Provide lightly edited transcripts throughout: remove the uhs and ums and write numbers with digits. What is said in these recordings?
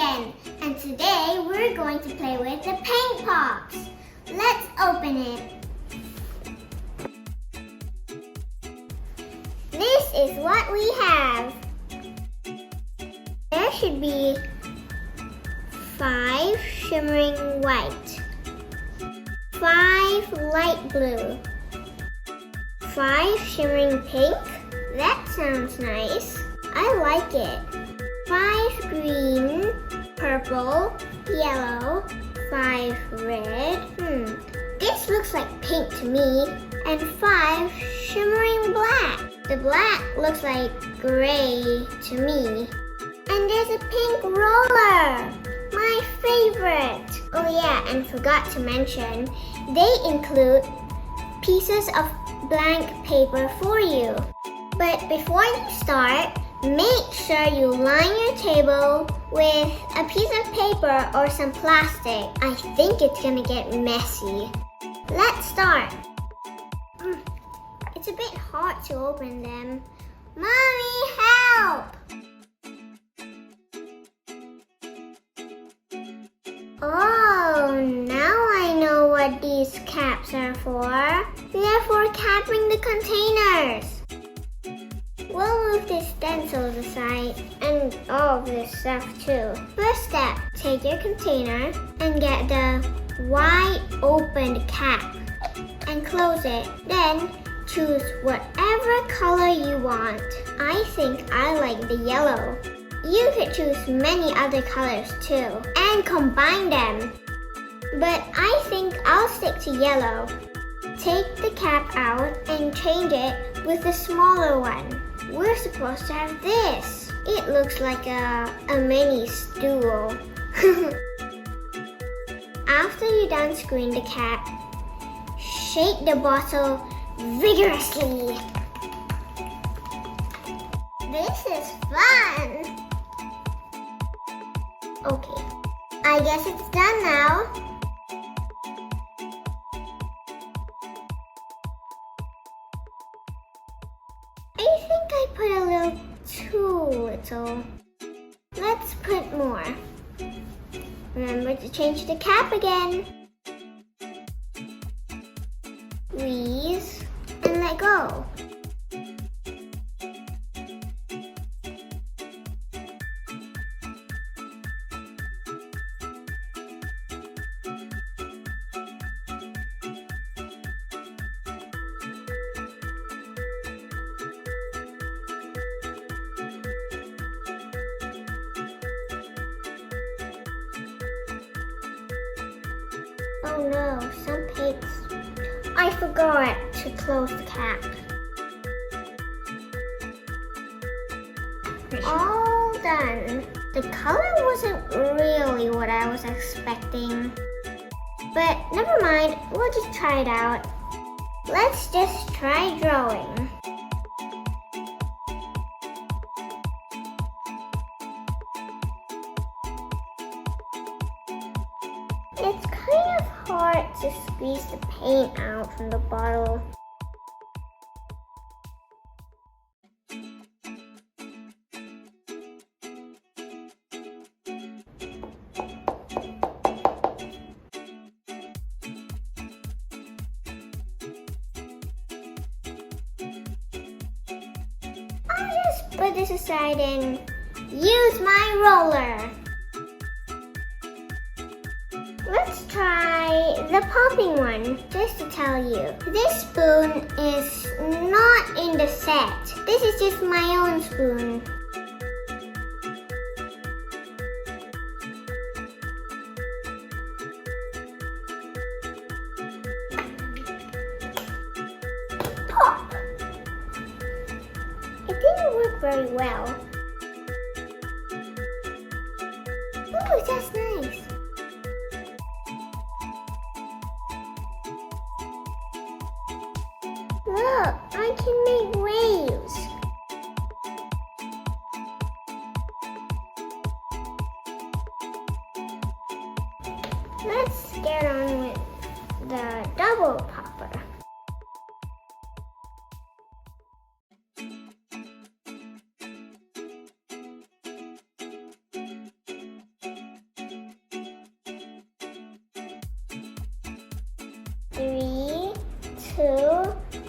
again, and today we're going to play with the paint box. Let's open it. This is what we have. There should be 5 shimmering white, 5 light blue, 5 shimmering pink. That sounds nice. I like it. 5 green, purple, yellow, 5 red. This looks like pink to me. And 5 shimmering black. The black looks like gray to me. And there's a pink roller. My favorite. Oh yeah, and forgot to mention, they include pieces of blank paper for you. But before you start, make sure you line your table with a piece of paper or some plastic. I think it's gonna get messy. Let's start. It's a bit hard to open them. Mommy, help! Oh, now I know what these caps are for. They're for capping the containers. We'll move the stencils aside and all of this stuff too. First step, take your container and get the wide opened cap and close it. Then choose whatever color you want. I think I like the yellow. You could choose many other colors too and combine them. But I think I'll stick to yellow. Take the cap out and change it with the smaller one. We're supposed to have this. It looks like a mini stool. After you're done screwing the cap, shake the bottle vigorously. This is fun. Okay, I guess it's done now. I think I put a little too little. Let's put more. Remember to change the cap again. Squeeze and let go. Oh no, some paints. I forgot to close the cap. All done. The color wasn't really what I was expecting. But never mind, we'll just try it out. Let's just try drawing. It's kind of hard to squeeze the paint out from the bottle. I'll just put this aside and use my roller. Let's try the popping one, just to tell you. This spoon is not in the set. This is just my own spoon. Pop! It didn't work very well. Ooh, that's nice. Look, I can make waves. Let's get on with the double popper. 2,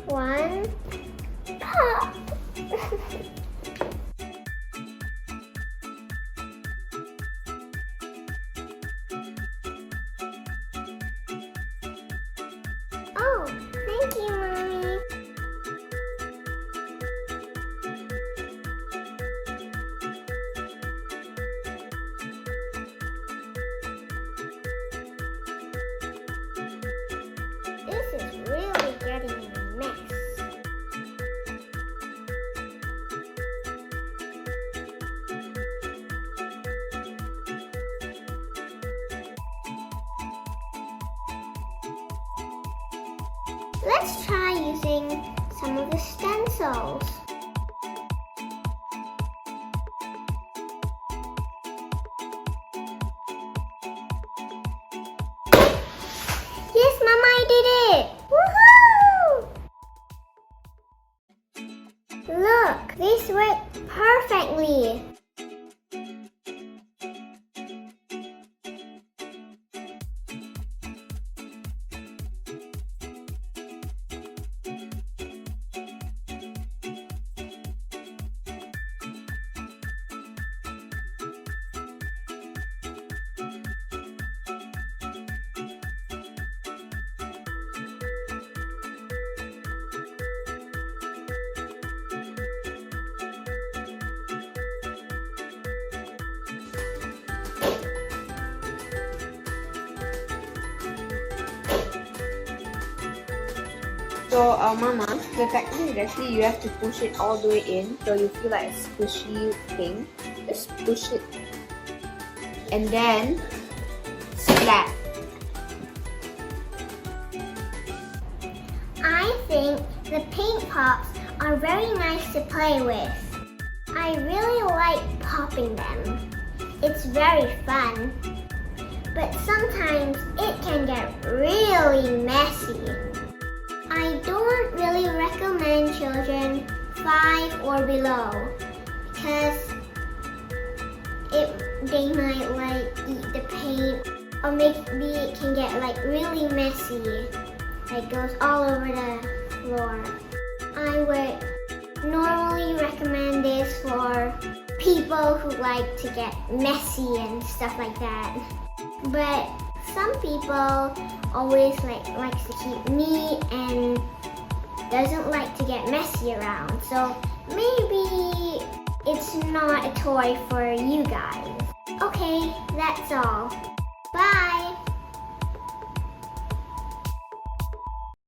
1, pop! Oh, thank you, Mommy. This is really getting a mess. Let's try using some of the stencils. Yes, Mama, I did it! Woohoo! Look, this worked perfectly. So, Mama, the technique is actually you have to push it all the way in so you feel like a squishy thing. Just push it and then splat. I think the paint pops are very nice to play with. I really like popping them. It's very fun. But sometimes it can get really messy. I don't really recommend children 5 or below because they might like eat the paint, or maybe it can get like really messy. It goes all over the floor. I would normally recommend this for people who like to get messy and stuff like that. But some people always likes to keep neat and doesn't like to get messy around. So maybe it's not a toy for you guys. Okay, that's all. Bye!